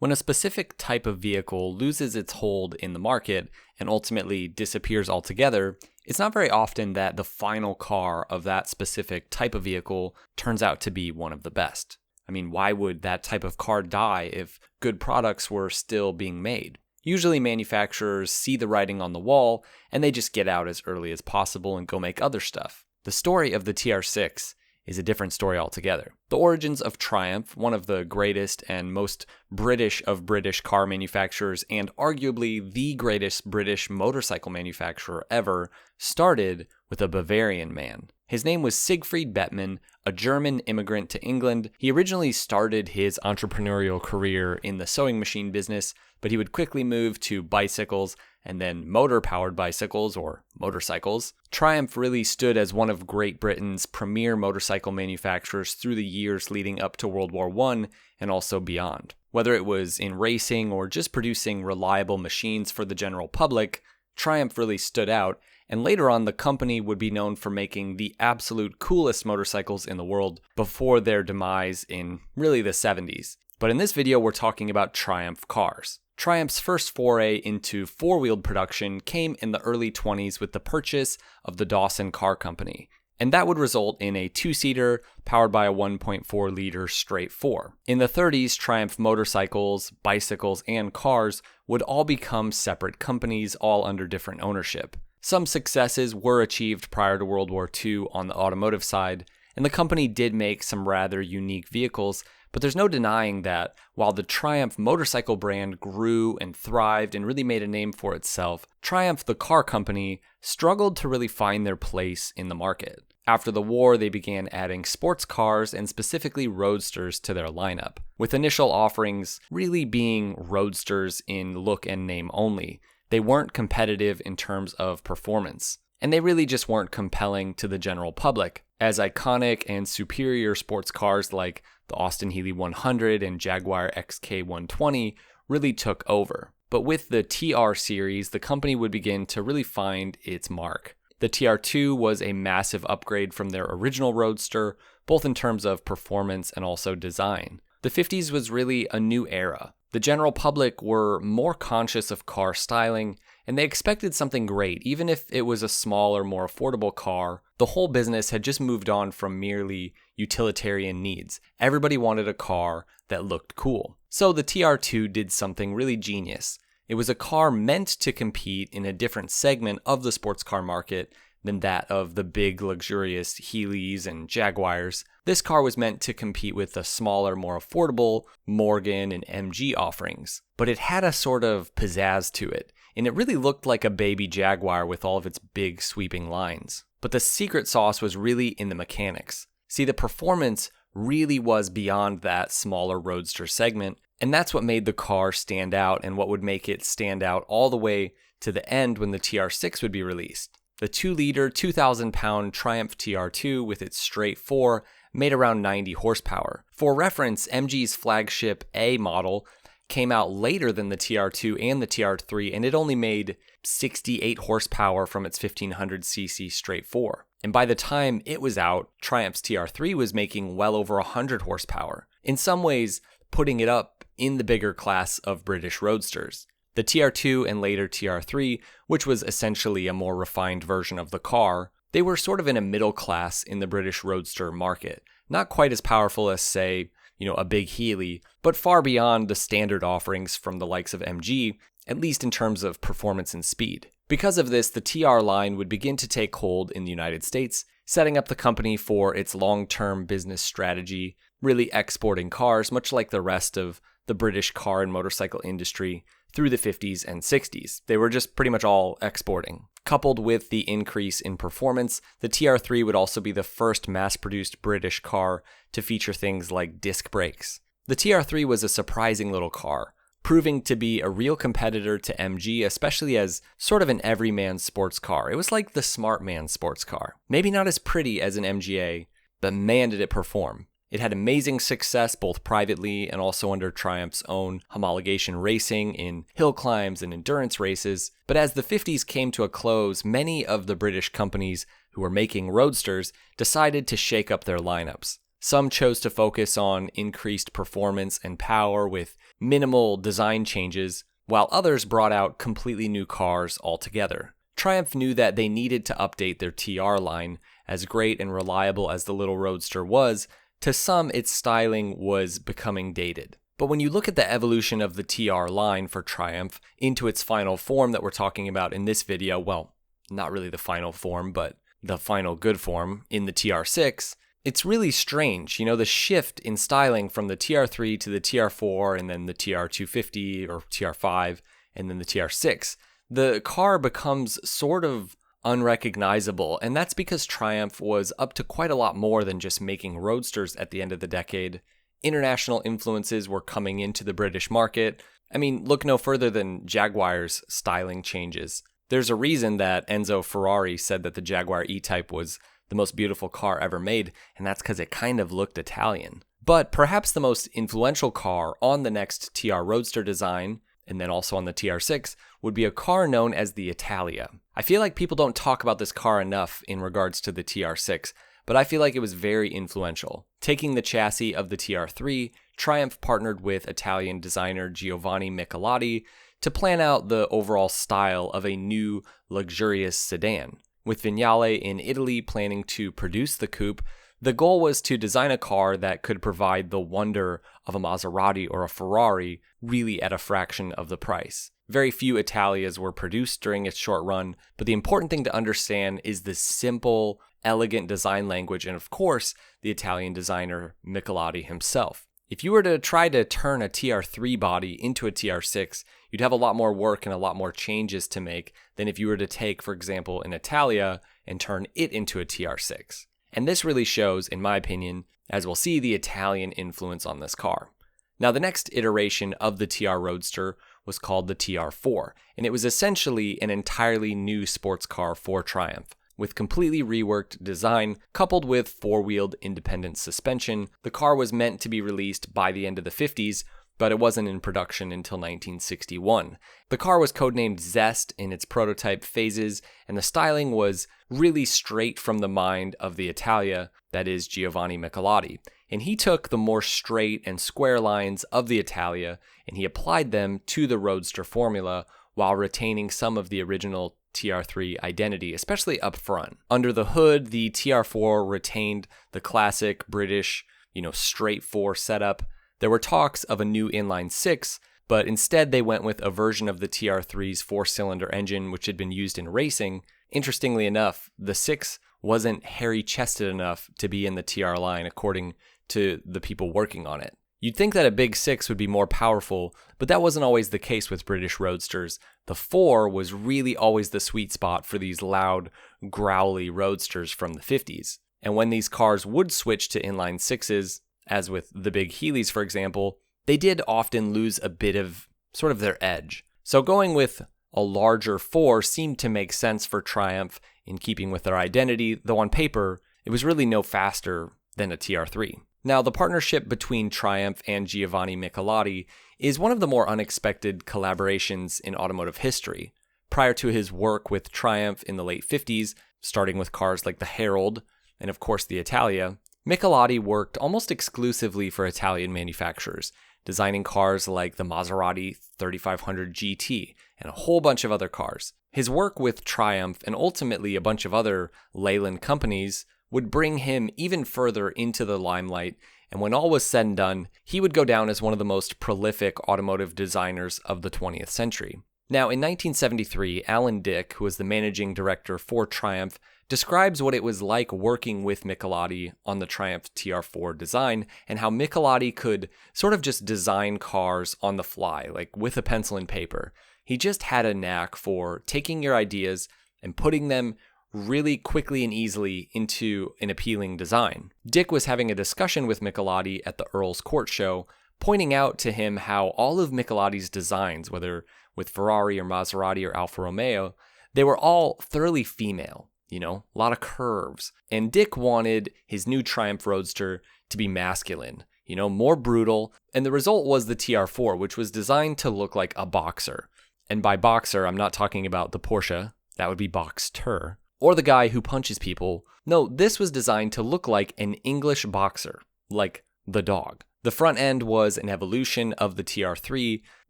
When a specific type of vehicle loses its hold in the market and ultimately disappears altogether, it's not very often that the final car of that specific type of vehicle turns out to be one of the best. I mean, why would that type of car die if good products were still being made? Usually manufacturers see the writing on the wall and they just get out as early as possible and go make other stuff. The story of the TR6 is a different story altogether. The origins of Triumph, one of the greatest and most British of British car manufacturers and arguably the greatest British motorcycle manufacturer ever, started with a Bavarian man. His name was Siegfried Bettmann, a German immigrant to England. He originally started his entrepreneurial career in the sewing machine business, but he would quickly move to bicycles and then motor-powered bicycles or motorcycles. Triumph really stood as one of Great Britain's premier motorcycle manufacturers through the years leading up to World War I and also beyond. Whether it was in racing or just producing reliable machines for the general public, Triumph really stood out, and later on the company would be known for making the absolute coolest motorcycles in the world before their demise in really the 70s. But in this video we're talking about Triumph cars. Triumph's first foray into four-wheeled production came in the early 20s with the purchase of the Dawson Car Company, and that would result in a two-seater powered by a 1.4-liter straight four. In the 30s, Triumph motorcycles, bicycles, and cars would all become separate companies, all under different ownership. Some successes were achieved prior to World War II on the automotive side, and the company did make some rather unique vehicles, but there's no denying that while the Triumph motorcycle brand grew and thrived and really made a name for itself, Triumph, the car company, struggled to really find their place in the market. After the war, they began adding sports cars and specifically roadsters to their lineup, with initial offerings really being roadsters in look and name only. They weren't competitive in terms of performance, and they really just weren't compelling to the general public, as iconic and superior sports cars like the Austin Healey 100 and Jaguar XK 120 really took over. But with the TR series, the company would begin to really find its mark. The TR2 was a massive upgrade from their original Roadster, both in terms of performance and also design. The 50s was really a new era. The general public were more conscious of car styling, and they expected something great, even if it was a smaller, more affordable car. The whole business had just moved on from merely utilitarian needs. Everybody wanted a car that looked cool. So the TR2 did something really genius. It was a car meant to compete in a different segment of the sports car market than that of the big, luxurious Healeys and Jaguars. This car was meant to compete with the smaller, more affordable Morgan and MG offerings. But it had a sort of pizzazz to it, and it really looked like a baby Jaguar with all of its big, sweeping lines. But the secret sauce was really in the mechanics. See, the performance really was beyond that smaller Roadster segment, and that's what made the car stand out and what would make it stand out all the way to the end when the TR6 would be released. The 2-liter, 2,000-pound Triumph TR2 with its straight 4 made around 90 horsepower. For reference, MG's flagship A model came out later than the TR2 and the TR3, and it only made 68 horsepower from its 1500cc straight 4. And by the time it was out, Triumph's TR3 was making well over 100 horsepower, in some ways putting it up in the bigger class of British Roadsters. The TR2 and later TR3, which was essentially a more refined version of the car, they were sort of in a middle class in the British Roadster market. Not quite as powerful as, say, a big Healey, but far beyond the standard offerings from the likes of MG, at least in terms of performance and speed. Because of this, the TR line would begin to take hold in the United States, setting up the company for its long-term business strategy, really exporting cars, much like the rest of the British car and motorcycle industry through the 50s and 60s. They were just pretty much all exporting. Coupled with the increase in performance, the TR3 would also be the first mass-produced British car to feature things like disc brakes. The TR3 was a surprising little car, proving to be a real competitor to MG, especially as sort of an everyman sports car. It was like the smart man sports car. Maybe not as pretty as an MGA, but man did it perform. It had amazing success both privately and also under Triumph's own homologation racing in hill climbs and endurance races. But as the 50s came to a close, many of the British companies who were making roadsters decided to shake up their lineups. Some chose to focus on increased performance and power with minimal design changes, while others brought out completely new cars altogether. Triumph knew that they needed to update their TR line. As great and reliable as the little Roadster was, to some its styling was becoming dated. But when you look at the evolution of the TR line for Triumph into its final form that we're talking about in this video, well, not really the final form, but the final good form in the TR6, it's really strange. The shift in styling from the TR3 to the TR4 and then the TR250 or TR5 and then the TR6, the car becomes sort of unrecognizable, and that's because Triumph was up to quite a lot more than just making roadsters at the end of the decade. International influences were coming into the British market. I mean, look no further than Jaguar's styling changes. There's a reason that Enzo Ferrari said that the Jaguar E-Type was the most beautiful car ever made, and that's because it kind of looked Italian. But perhaps the most influential car on the next TR Roadster design, and then also on the TR6, would be a car known as the Italia. I feel like people don't talk about this car enough in regards to the TR6, but I feel like it was very influential. Taking the chassis of the TR3, Triumph partnered with Italian designer Giovanni Michelotti to plan out the overall style of a new, luxurious sedan. With Vignale in Italy planning to produce the coupe, the goal was to design a car that could provide the wonder of a Maserati or a Ferrari really at a fraction of the price. Very few Italias were produced during its short run, but the important thing to understand is the simple, elegant design language and, of course, the Italian designer Michelotti himself. If you were to try to turn a TR3 body into a TR6, you'd have a lot more work and a lot more changes to make than if you were to take, for example, an Italia and turn it into a TR6. And this really shows, in my opinion, as we'll see, the Italian influence on this car. Now, the next iteration of the TR Roadster was called the TR4, and it was essentially an entirely new sports car for Triumph. With completely reworked design, coupled with four-wheeled independent suspension, the car was meant to be released by the end of the 50s, but it wasn't in production until 1961. The car was codenamed Zest in its prototype phases, and the styling was really straight from the mind of the Italia, that is Giovanni Michelotti. And he took the more straight and square lines of the Italia, and he applied them to the Roadster formula while retaining some of the original TR3 identity, especially up front. Under the hood, the TR4 retained the classic British, straight four setup. There were talks of a new inline six, but instead they went with a version of the TR3's four-cylinder engine, which had been used in racing. Interestingly enough, the 6 wasn't hairy-chested enough to be in the TR line, according to the people working on it. You'd think that a big 6 would be more powerful, but that wasn't always the case with British Roadsters. The 4 was really always the sweet spot for these loud, growly Roadsters from the 50s. And when these cars would switch to inline 6s, as with the big Healey's for example, they did often lose a bit of sort of their edge. So going with a larger 4 seemed to make sense for Triumph in keeping with their identity, though on paper, it was really no faster than a TR3. Now, the partnership between Triumph and Giovanni Michelotti is one of the more unexpected collaborations in automotive history. Prior to his work with Triumph in the late 50s, starting with cars like the Herald and of course the Italia, Michelotti worked almost exclusively for Italian manufacturers, designing cars like the Maserati 3500 GT and a whole bunch of other cars. His work with Triumph and ultimately a bunch of other Leyland companies would bring him even further into the limelight, and when all was said and done, he would go down as one of the most prolific automotive designers of the 20th century. Now, in 1973, Alan Dick, who was the managing director for Triumph, describes what it was like working with Michelotti on the Triumph TR4 design and how Michelotti could sort of just design cars on the fly, like with a pencil and paper. He just had a knack for taking your ideas and putting them really quickly and easily into an appealing design. Dick was having a discussion with Michelotti at the Earl's Court show, pointing out to him how all of Michelotti's designs, whether with Ferrari or Maserati or Alfa Romeo, they were all thoroughly female, a lot of curves. And Dick wanted his new Triumph Roadster to be masculine, more brutal. And the result was the TR4, which was designed to look like a boxer. And by boxer, I'm not talking about the Porsche, that would be Boxster, or the guy who punches people. No, this was designed to look like an English boxer. like the dog. The front end was an evolution of the TR3.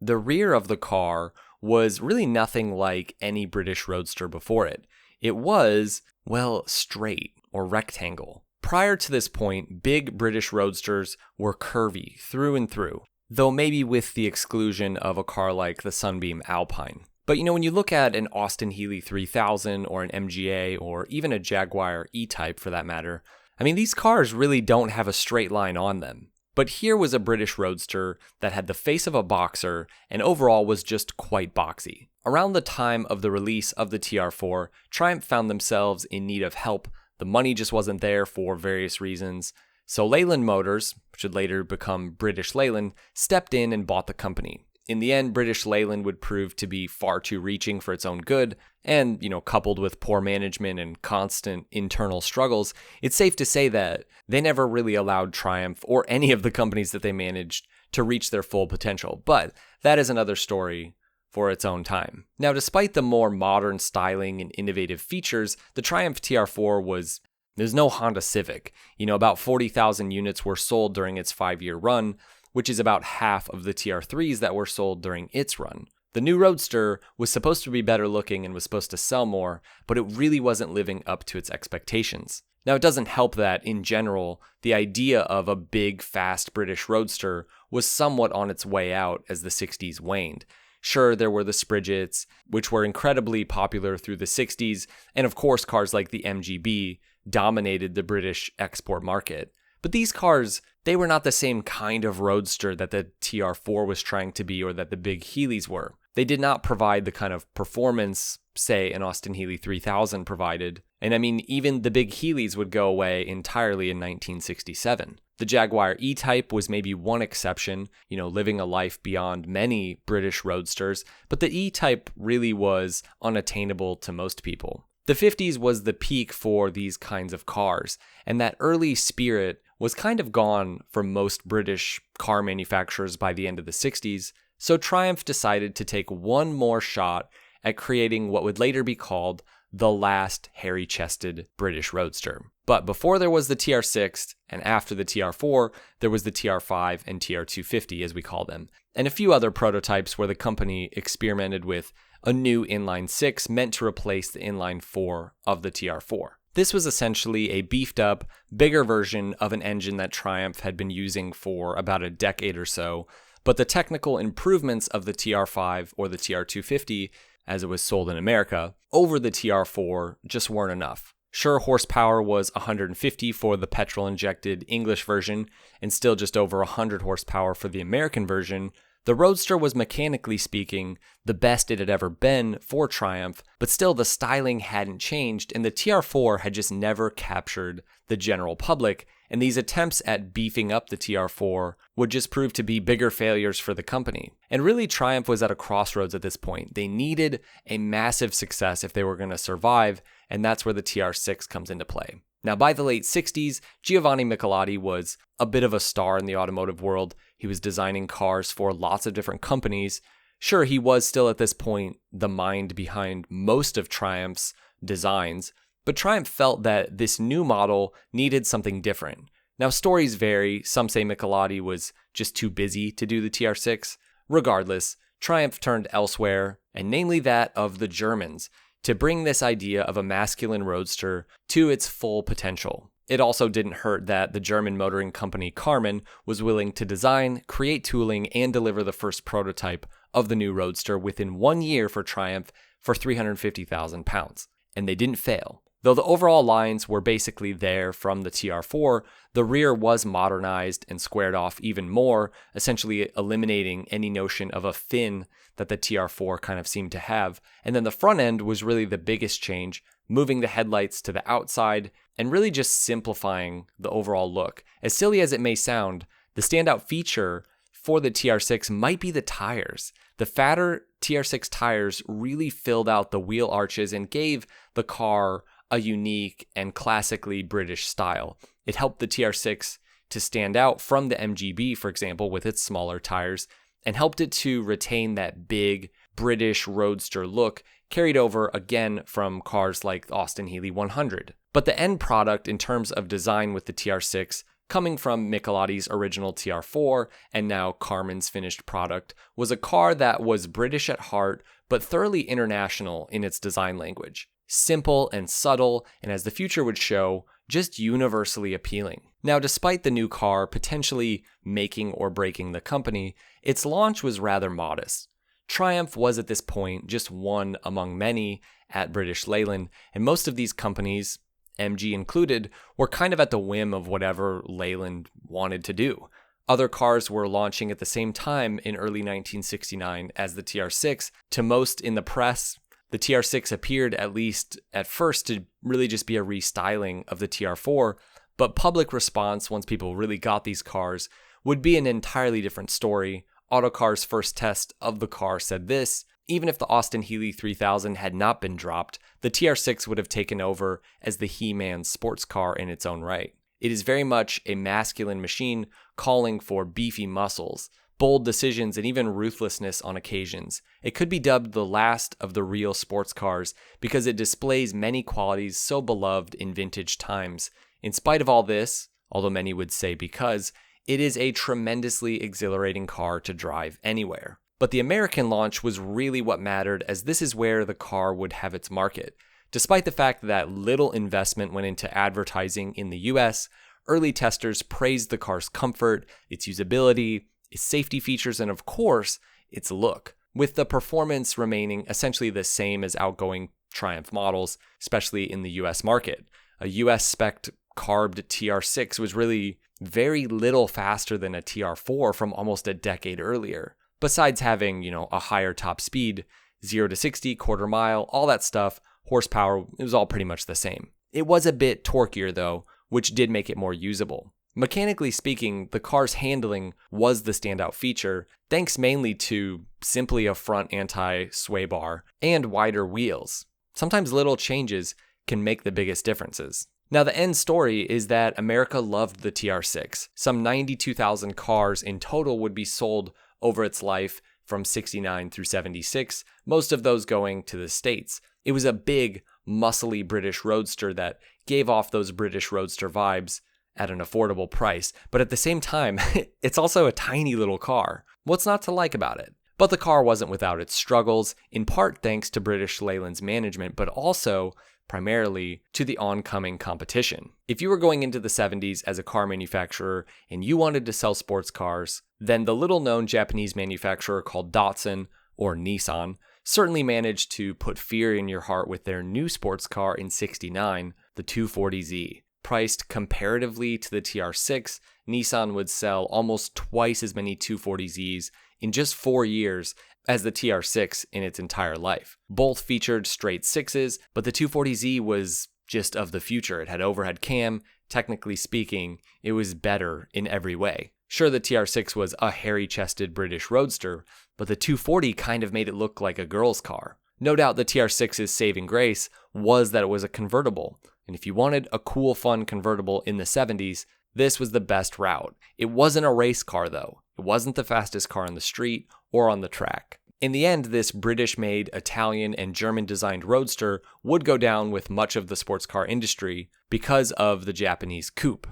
The rear of the car was really nothing like any British Roadster before it. It was, well, straight or rectangle. Prior to this point, big British Roadsters were curvy through and through, though maybe with the exclusion of a car like the Sunbeam Alpine. But when you look at an Austin Healey 3000 or an MGA or even a Jaguar E-Type for that matter, these cars really don't have a straight line on them. But here was a British Roadster that had the face of a boxer and overall was just quite boxy. Around the time of the release of the TR4, Triumph found themselves in need of help. The money just wasn't there for various reasons. So Leyland Motors, which would later become British Leyland, stepped in and bought the company. In the end, British Leyland would prove to be far too reaching for its own good, and, coupled with poor management and constant internal struggles, it's safe to say that they never really allowed Triumph or any of the companies that they managed to reach their full potential. But that is another story for its own time. Now, despite the more modern styling and innovative features, the Triumph TR4 there's no Honda Civic. About 40,000 units were sold during its 5-year run, which is about half of the TR3s that were sold during its run. The new Roadster was supposed to be better looking and was supposed to sell more, but it really wasn't living up to its expectations. Now, it doesn't help that, in general, the idea of a big, fast British Roadster was somewhat on its way out as the 60s waned. Sure, there were the Spridgets, which were incredibly popular through the 60s, and of course cars like the MGB dominated the British export market. But these cars, they were not the same kind of Roadster that the TR4 was trying to be or that the big Healeys were. They did not provide the kind of performance, say, an Austin Healey 3000 provided. And even the big Healeys would go away entirely in 1967. The Jaguar E-Type was maybe one exception, living a life beyond many British Roadsters, but the E-Type really was unattainable to most people. The 50s was the peak for these kinds of cars, and that early spirit was kind of gone for most British car manufacturers by the end of the 60s, so Triumph decided to take one more shot at creating what would later be called the last hairy-chested British Roadster. But before there was the TR6, and after the TR4, there was the TR5 and TR250, as we call them, and a few other prototypes where the company experimented with a new inline 6 meant to replace the inline 4 of the TR4. This was essentially a beefed up, bigger version of an engine that Triumph had been using for about a decade or so, but the technical improvements of the TR5 or the TR250, as it was sold in America, over the TR4 just weren't enough. Sure, horsepower was 150 for the petrol-injected English version, and still just over 100 horsepower for the American version. The Roadster was, mechanically speaking, the best it had ever been for Triumph, but still the styling hadn't changed, and the TR4 had just never captured the general public, and these attempts at beefing up the TR4 would just prove to be bigger failures for the company. And really, Triumph was at a crossroads at this point. They needed a massive success if they were going to survive, and that's where the TR6 comes into play. Now, by the late 60s, Giovanni Michelotti was a bit of a star in the automotive world. He was designing cars for lots of different companies. Sure, he was still at this point the mind behind most of Triumph's designs, but Triumph felt that this new model needed something different. Now, stories vary. Some say Michelotti was just too busy to do the TR6. Regardless, Triumph turned elsewhere, and namely that of the Germans, to bring this idea of a masculine roadster to its full potential. It also didn't hurt that the German motoring company Karmann was willing to design, create tooling, and deliver the first prototype of the new Roadster within 1 year for Triumph for £350,000. And they didn't fail. Though the overall lines were basically there from the TR4, the rear was modernized and squared off even more, essentially eliminating any notion of a fin that the TR4 kind of seemed to have. And then the front end was really the biggest change, moving the headlights to the outside and really just simplifying the overall look. As silly as it may sound, the standout feature for the TR6 might be the tires. The fatter TR6 tires really filled out the wheel arches and gave the car a unique and classically British style. It helped the TR6 to stand out from the MGB, for example, with its smaller tires, and helped it to retain that big British roadster look carried over again from cars like the Austin Healey 100. But the end product in terms of design with the TR6 coming from Micheloti's original TR4 and now Karmann's finished product, was a car that was British at heart but thoroughly international in its design language. Simple and subtle, and as the future would show, just universally appealing. Now, despite the new car potentially making or breaking the company, its launch was rather modest. Triumph was at this point just one among many at British Leyland, and most of these companies, MG included, were kind of at the whim of whatever Leyland wanted to do. Other cars were launching at the same time in early 1969 as the TR6. To most in the press, the TR6 appeared, at least at first, to really just be a restyling of the TR4, but public response, once people really got these cars, would be an entirely different story. Autocar's first test of the car said this: even if the Austin Healey 3000 had not been dropped, the TR6 would have taken over as the He-Man sports car in its own right. It is very much a masculine machine calling for beefy muscles, bold decisions, and even ruthlessness on occasions. It could be dubbed the last of the real sports cars because it displays many qualities so beloved in vintage times. In spite of all this, although many would say because, it is a tremendously exhilarating car to drive anywhere. But the American launch was really what mattered, as this is where the car would have its market. Despite the fact that little investment went into advertising in the US, early testers praised the car's comfort, its usability, its safety features, and of course, its look, with the performance remaining essentially the same as outgoing Triumph models, especially in the US market. A US-spec'd carbed TR6 was really very little faster than a TR4 from almost a decade earlier. Besides having, a higher top speed, 0 to 60, quarter mile, all that stuff, horsepower, it was all pretty much the same. It was a bit torquier though, which did make it more usable. Mechanically speaking, the car's handling was the standout feature, thanks mainly to simply a front anti-sway bar and wider wheels. Sometimes little changes can make the biggest differences. Now, the end story is that America loved the TR6. Some 92,000 cars in total would be sold over its life from 69 through 76, most of those going to the States. It was a big, muscly British Roadster that gave off those British Roadster vibes at an affordable price, but at the same time, it's also a tiny little car. What's not to like about it? But the car wasn't without its struggles, in part thanks to British Leyland's management, but also primarily to the oncoming competition. If you were going into the 70s as a car manufacturer and you wanted to sell sports cars, then the little-known Japanese manufacturer called Datsun, or Nissan, certainly managed to put fear in your heart with their new sports car in '69, the 240Z. Priced comparatively to the TR6, Nissan would sell almost twice as many 240Zs in just 4 years as the TR6 in its entire life. Both featured straight sixes, but the 240Z was just of the future. It had overhead cam. Technically speaking, it was better in every way. Sure, the TR6 was a hairy-chested British Roadster, but the 240 kind of made it look like a girl's car. No doubt the TR6's saving grace was that it was a convertible, and if you wanted a cool, fun convertible in the 70s, this was the best route. It wasn't a race car though. It wasn't the fastest car on the street or on the track. In the end, this British-made, Italian, and German-designed Roadster would go down with much of the sports car industry because of the Japanese coupe.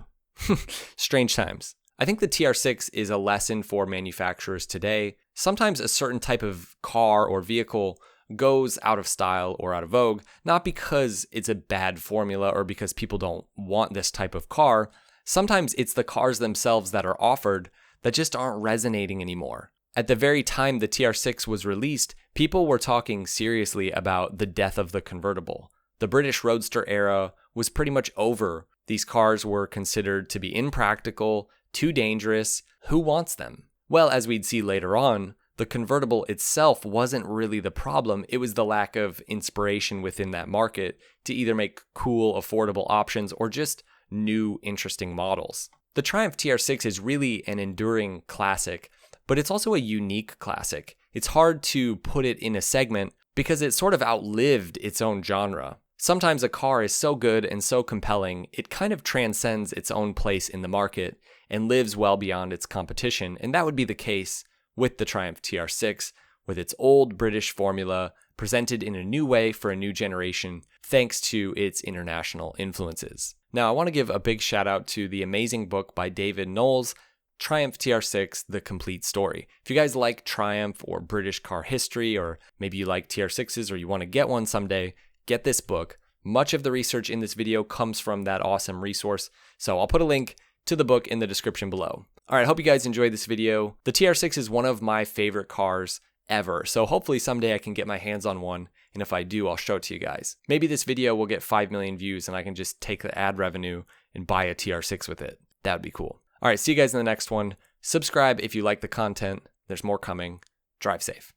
Strange times. I think the TR6 is a lesson for manufacturers today. Sometimes a certain type of car or vehicle goes out of style or out of vogue, not because it's a bad formula or because people don't want this type of car. Sometimes it's the cars themselves that are offered that just aren't resonating anymore. At the very time the TR6 was released, people were talking seriously about the death of the convertible. The British Roadster era was pretty much over. These cars were considered to be impractical, too dangerous. Who wants them? Well, as we'd see later on, the convertible itself wasn't really the problem. It was the lack of inspiration within that market to either make cool, affordable options or just new, interesting models. The Triumph TR6 is really an enduring classic, but it's also a unique classic. It's hard to put it in a segment because it sort of outlived its own genre. Sometimes a car is so good and so compelling, it kind of transcends its own place in the market and lives well beyond its competition, and that would be the case with the Triumph TR6, with its old British formula presented in a new way for a new generation thanks to its international influences. Now, I want to give a big shout out to the amazing book by David Knowles, Triumph TR6, The Complete Story. If you guys like Triumph or British car history, or maybe you like TR6s or you want to get one someday, get this book. Much of the research in this video comes from that awesome resource, so I'll put a link to the book in the description below. All right, I hope you guys enjoyed this video. The TR6 is one of my favorite cars ever, so hopefully someday I can get my hands on one, and if I do, I'll show it to you guys. Maybe this video will get 5 million views and I can just take the ad revenue and buy a TR6 with it. That would be cool. All right, see you guys in the next one. Subscribe if you like the content. There's more coming. Drive safe.